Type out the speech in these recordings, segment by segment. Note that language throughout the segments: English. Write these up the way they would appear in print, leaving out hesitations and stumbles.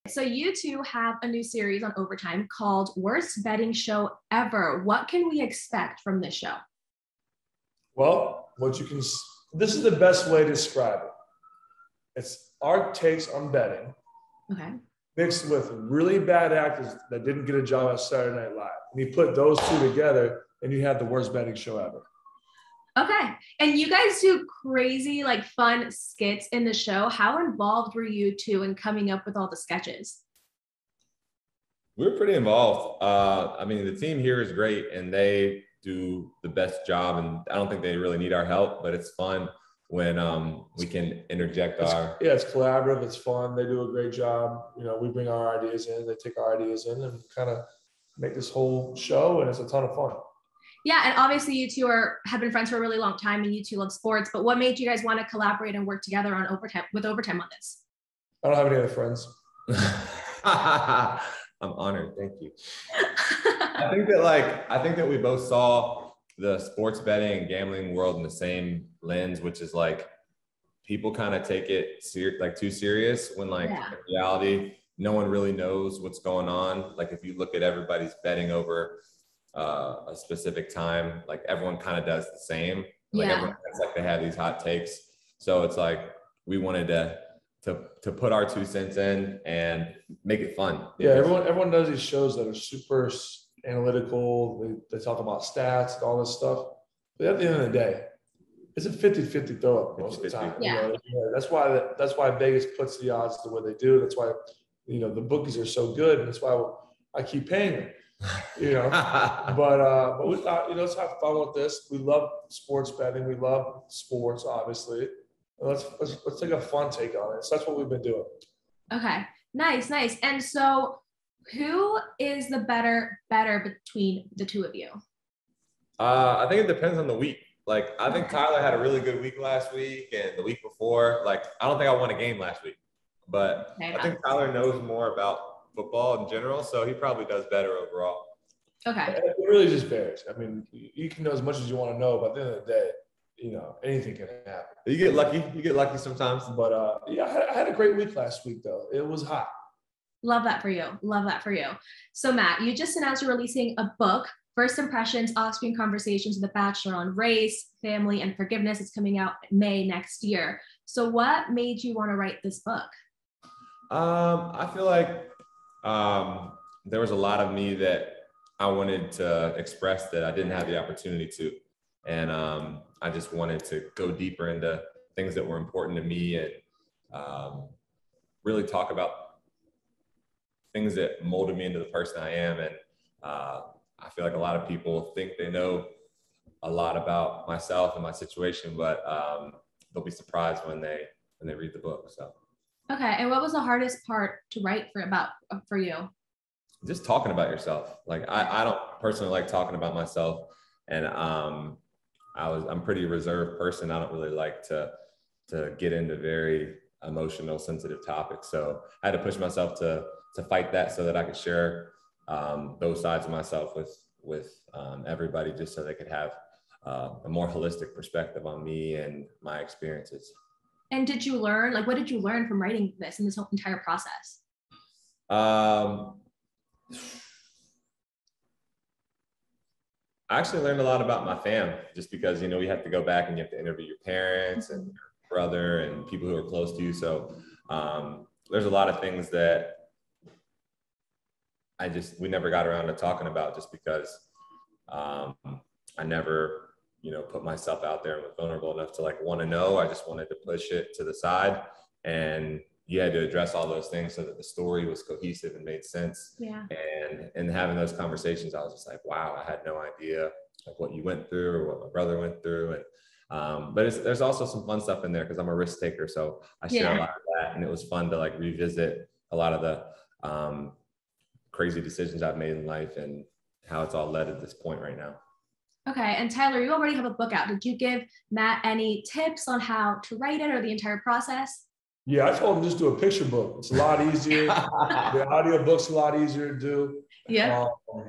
So you two have a new series on Overtime called Worst Betting Show Ever. What can we expect from this show? Well, this is the best way to describe it. It's our takes on betting, Okay. mixed with really bad actors that didn't get a job at Saturday Night Live. And you put those two together and you have the worst betting show ever. Okay. And you guys do crazy, like fun skits in the show. How involved were you two in coming up with all the sketches? We're pretty involved. I mean, the team here is great and they do the best job. And I don't think they really need our help, but it's fun when we can interject it's collaborative. It's fun. They do a great job. You know, we bring our ideas in, they take our ideas in and kind of make this whole show. And it's a ton of fun. Yeah, and obviously you two have been friends for a really long time and you two love sports, but what made you guys want to collaborate and work together on Overtime on this? I don't have any other friends. I'm honored. Thank you. I think that we both saw the sports betting and gambling world in the same lens, which is like people kind of take it too serious when in reality, no one really knows what's going on. Like if you look at everybody's betting over a specific time, like everyone kind of does the same. Like everyone has, like they have these hot takes. So it's like we wanted to put our 2 cents in and make it fun. Yeah, everyone does these shows that are super analytical. They talk about stats and all this stuff. But at the end of the day, it's a 50-50 throw up most of the time. Yeah. You know, that's why Vegas puts the odds the way they do. That's why, you know, the bookies are so good, and that's why I keep paying them. You know, but we thought, you know, let's have fun with this. We love sports betting. We love sports, obviously. Let's take a fun take on it. So that's what we've been doing. Okay, nice. And so, who is the better between the two of you? I think it depends on the week. Like I think Tyler had a really good week last week, and the week before, like I don't think I won a game last week, but I think Tyler knows more about football in general, so he probably does better overall. Okay. It really just varies. I mean, you can know as much as you want to know, but at the end of the day, you know, anything can happen. You get lucky sometimes. But yeah, I had a great week last week though. It was hot. Love that for you. So Matt, you just announced you're releasing a book, First Impressions, Off-Screen Conversations with a Bachelor on Race, Family, and Forgiveness. It's coming out May next year. So what made you want to write this book? I feel like there was a lot of me that I wanted to express that I didn't have the opportunity to. And I just wanted to go deeper into things that were important to me and really talk about things that molded me into the person I am. And I feel like a lot of people think they know a lot about myself and my situation, but they'll be surprised when they read the book. So. Okay. And what was the hardest part to write for you? Just talking about yourself. Like I don't personally like talking about myself, and I'm a pretty reserved person. I don't really like to get into very emotional, sensitive topics. So I had to push myself to fight that so that I could share those sides of myself with everybody, just so they could have a more holistic perspective on me and my experiences. And what did you learn from writing this and this whole entire process? I actually learned a lot about my fam, just because, you know, we have to go back and you have to interview your parents and your brother and people who are close to you. So there's a lot of things that we never got around to talking about, just because I never, you know, put myself out there and was vulnerable enough to like want to know. I just wanted to push it to the side, and you had to address all those things so that the story was cohesive and made sense. Yeah. And having those conversations, I was just like, wow, I had no idea like what you went through or what my brother went through. And but there's also some fun stuff in there because I'm a risk taker, so I share a lot of that, and it was fun to like revisit a lot of the crazy decisions I've made in life and how it's all led to this point right now. Okay. And Tyler, you already have a book out. Did you give Matt any tips on how to write it or the entire process? Yeah, I told him just do a picture book. It's a lot easier. The audio book's a lot easier to do. Yeah.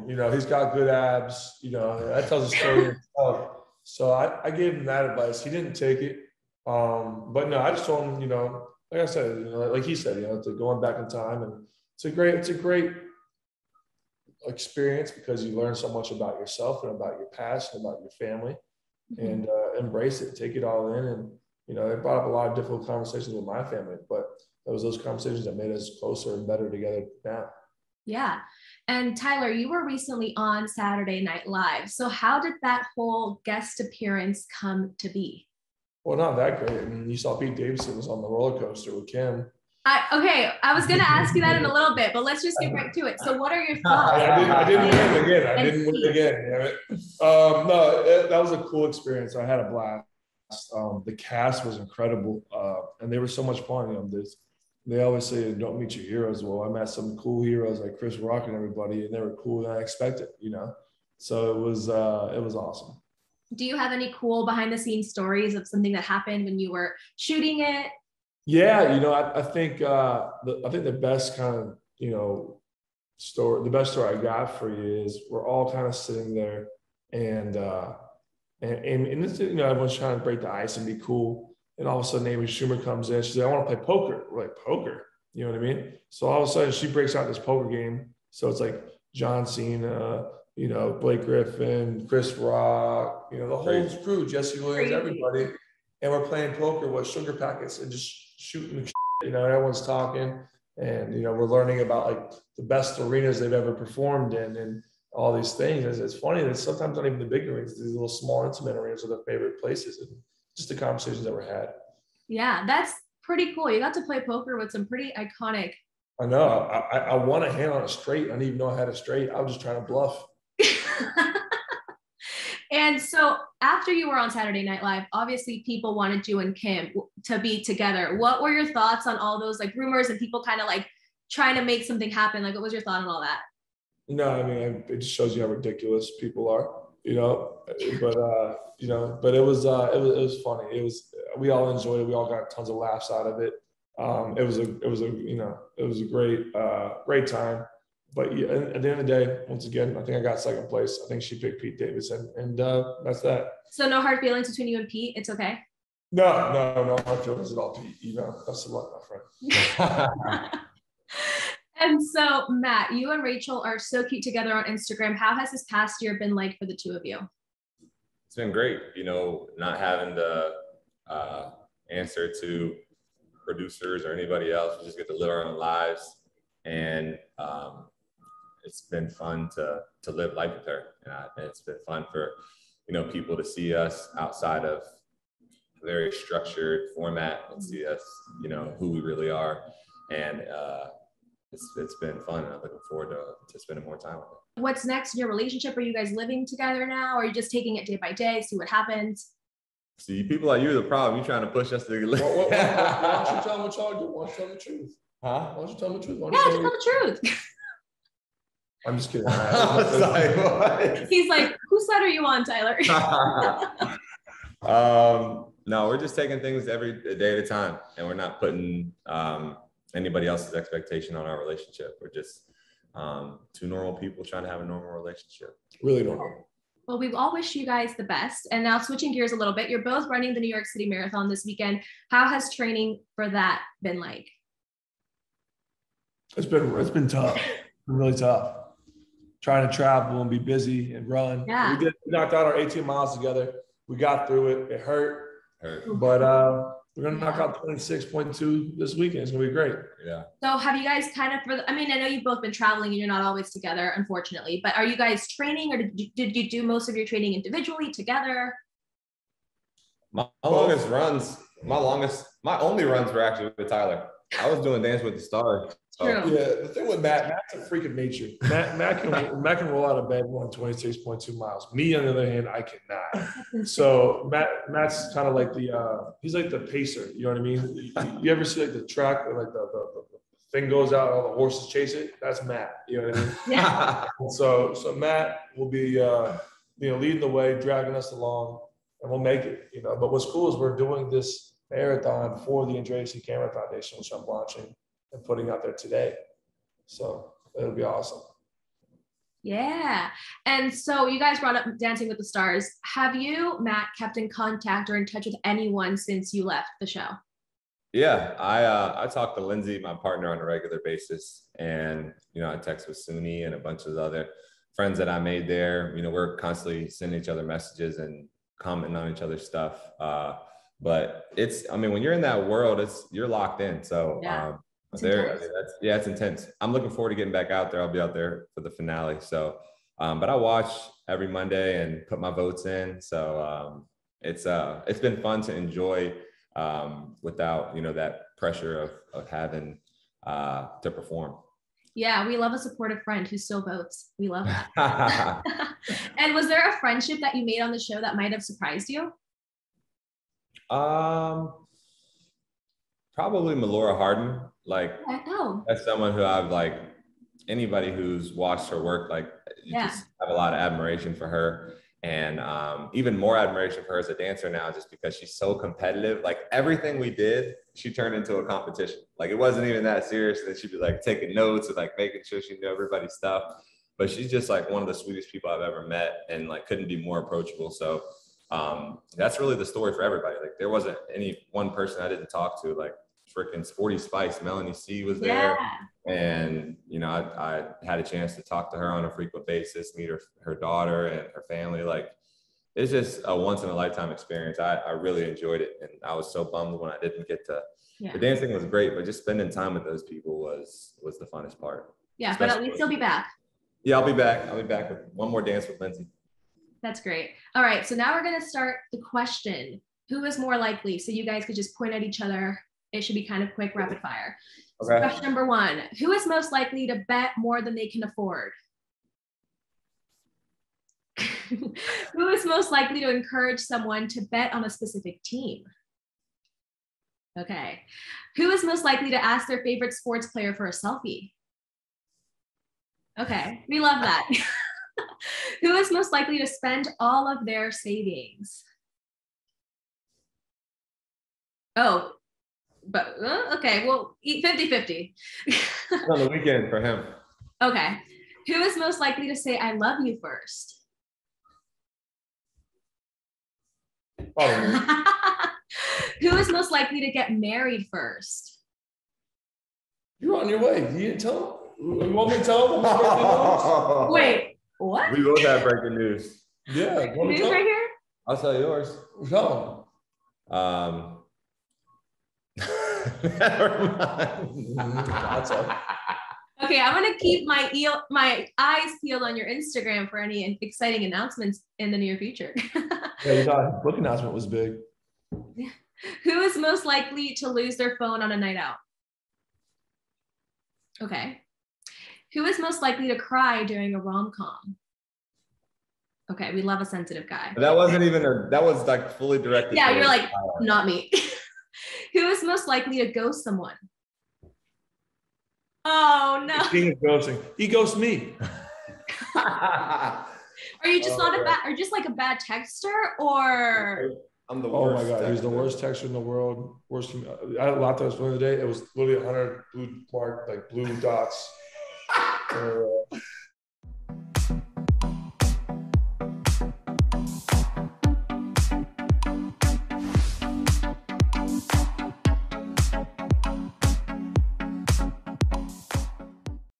You know, he's got good abs. You know, that tells a story itself. So I gave him that advice. He didn't take it. But no, I just told him, you know, like I said, you know, like he said, you know, to going back in time and it's a great experience because you learn so much about yourself and about your past and about your family, and embrace it, take it all in. And, you know, it brought up a lot of difficult conversations with my family, but it was those conversations that made us closer and better together now. Yeah. And Tyler, you were recently on Saturday Night Live. So how did that whole guest appearance come to be? Well, not that great. I mean, you saw Pete Davidson was on the roller coaster with Kim. I was going to ask you that in a little bit, but let's just get right to it. So what are your thoughts? I didn't win again. I didn't win again. Damn it. No, that was a cool experience. I had a blast. The cast was incredible, and they were so much fun. You know, they always say, "Don't meet your heroes." Well, I met some cool heroes like Chris Rock and everybody, and they were cooler than I expected. You know, so it was awesome. Do you have any cool behind the scenes stories of something that happened when you were shooting it? Yeah, you know, I think the best kind of, you know, the best story I got for you is we're all kind of sitting there, and it's, you know, everyone's trying to break the ice and be cool, and all of a sudden Amy Schumer comes in. She's like, "I want to play poker." We're like, "Poker?" You know what I mean? So all of a sudden she breaks out this poker game. So it's like John Cena, you know, Blake Griffin, Chris Rock, you know, the whole crew, Jesse Williams, everybody. And we're playing poker with sugar packets and just shooting, you know, everyone's talking. And, you know, we're learning about like the best arenas they've ever performed in and all these things. It's funny that sometimes not even the big arenas, these little small intimate arenas are their favorite places, and just the conversations that were had. Yeah, that's pretty cool. You got to play poker with some pretty iconic. I know. I won a hand on a straight. I didn't even know I had a straight. I was just trying to bluff. And so after you were on Saturday Night Live, obviously people wanted you and Kim to be together. What were your thoughts on all those like rumors and people kind of like trying to make something happen? Like, what was your thought on all that? No, I mean, it just shows you how ridiculous people are, you know, but, you know, but it was funny. We all enjoyed it. We all got tons of laughs out of it. It was a great time. But yeah, at the end of the day, once again, I think I got second place. I think she picked Pete Davidson, and that's that. So no hard feelings between you and Pete? It's okay? No hard feelings at all, Pete. You know, best of luck, my friend. And so, Matt, you and Rachel are so cute together on Instagram. How has this past year been like for the two of you? It's been great, you know, not having to answer to producers or anybody else. We just get to live our own lives, and it's been fun to live life with her. It's been fun for, you know, people to see us outside of a very structured format and see us, you know, who we really are. And it's been fun. I'm looking forward to spending more time with her. What's next in your relationship? Are you guys living together now? Or are you just taking it day by day, see what happens? See, people like you are the problem. You're trying to push us to live. Why don't you tell them what y'all do? Why don't you tell them the truth? Huh? Why don't you tell them the truth? Yeah, just tell the truth. I'm just kidding. He's like, whose side are you on, Tyler? No, we're just taking things every day at a time, and we're not putting anybody else's expectation on our relationship. We're just two normal people trying to have a normal relationship. Really normal. Well, we all wish you guys the best. And now switching gears a little bit, you're both running the New York City Marathon this weekend. How has training for that been like? It's been tough. It's been really tough. Trying to travel and be busy and run. Yeah. We knocked out our 18 miles together. We got through it. It hurt. But we're going to knock out 26.2 this weekend. It's going to be great. Yeah. So have you guys kind of, I know you've both been traveling and you're not always together, unfortunately, but are you guys training, or did you do most of your training individually together? My only runs were actually with Tyler. I was doing Dance with the Stars. So. True. Yeah, the thing with Matt's a freak of nature. Matt can roll out of bed and run 26.2 miles. Me, on the other hand, I cannot. So Matt's kind of like he's like the pacer. You know what I mean? You ever see like the track where like the thing goes out, all the horses chase it? That's Matt. You know what I mean? Yeah. So Matt will be leading the way, dragging us along, and we'll make it. You know, but what's cool is we're doing this marathon for the Andrea C. Cameron Foundation, which I'm launching and putting out there today. So it'll be awesome. Yeah. And so you guys brought up Dancing with the Stars. Have you, Matt, kept in contact or in touch with anyone since you left the show? Yeah, I talk to Lindsay, my partner, on a regular basis, and I text with Suni and a bunch of other friends that I made there. We're constantly sending each other messages and commenting on each other's stuff. But when you're in that world, you're locked in. So it's intense. I'm looking forward to getting back out there. I'll be out there for the finale. So, but I watch every Monday and put my votes in. So it's been fun to enjoy. Without that pressure of having to perform. Yeah, we love a supportive friend who still votes. We love that. And was there a friendship that you made on the show that might have surprised you? Probably Melora Hardin. That's someone who I've anybody who's watched her work, just have a lot of admiration for her. And even more admiration for her as a dancer now, just because she's so competitive. Everything we did, she turned into a competition. It wasn't even that serious that she'd be taking notes and making sure she knew everybody's stuff. But she's just one of the sweetest people I've ever met, and couldn't be more approachable. So that's really the story for everybody. There wasn't any one person I didn't talk to. Freaking Sporty Spice, Melanie C was there. And, I had a chance to talk to her on a frequent basis, meet her daughter and her family. It's just a once in a lifetime experience. I really enjoyed it. And I was so bummed when I didn't get to, the dancing was great, but just spending time with those people was the funnest part. Yeah, especially, but at least you'll be back. Yeah, I'll be back. I'll be back with one more dance with Lindsay. That's great. All right. So now we're going to start the question. Who is more likely? So you guys could just point at each other. It should be kind of quick, rapid fire. Okay. So question number 1, who is most likely to bet more than they can afford? Who is most likely to encourage someone to bet on a specific team? Okay. Who is most likely to ask their favorite sports player for a selfie? Okay, we love that. Who is most likely to spend all of their savings? Oh, but okay, well, 50-50. On the weekend for him. Okay. Who is most likely to say, I love you first? Who is most likely to get married first? You're on your way. You didn't tell them? You want me to tell them? Wait, what? We both have breaking news. Yeah. News right here? I'll tell yours. No. Never mind. Okay, I'm gonna keep my eyes peeled on your Instagram for any exciting announcements in the near future. Yeah, you thought book announcement was big. Yeah. Who is most likely to lose their phone on a night out? Okay. Who is most likely to cry during a rom-com? Okay, we love a sensitive guy. That wasn't even that was fully directed. Yeah, you're not me. Who is most likely to ghost someone? Oh no. King of ghosting. He ghosts me. Are you just a bad texter, or? I'm the worst. Oh my God, he's the worst texter in the world. Worst. I had a lot that was the other day. It was literally 100 blue dots.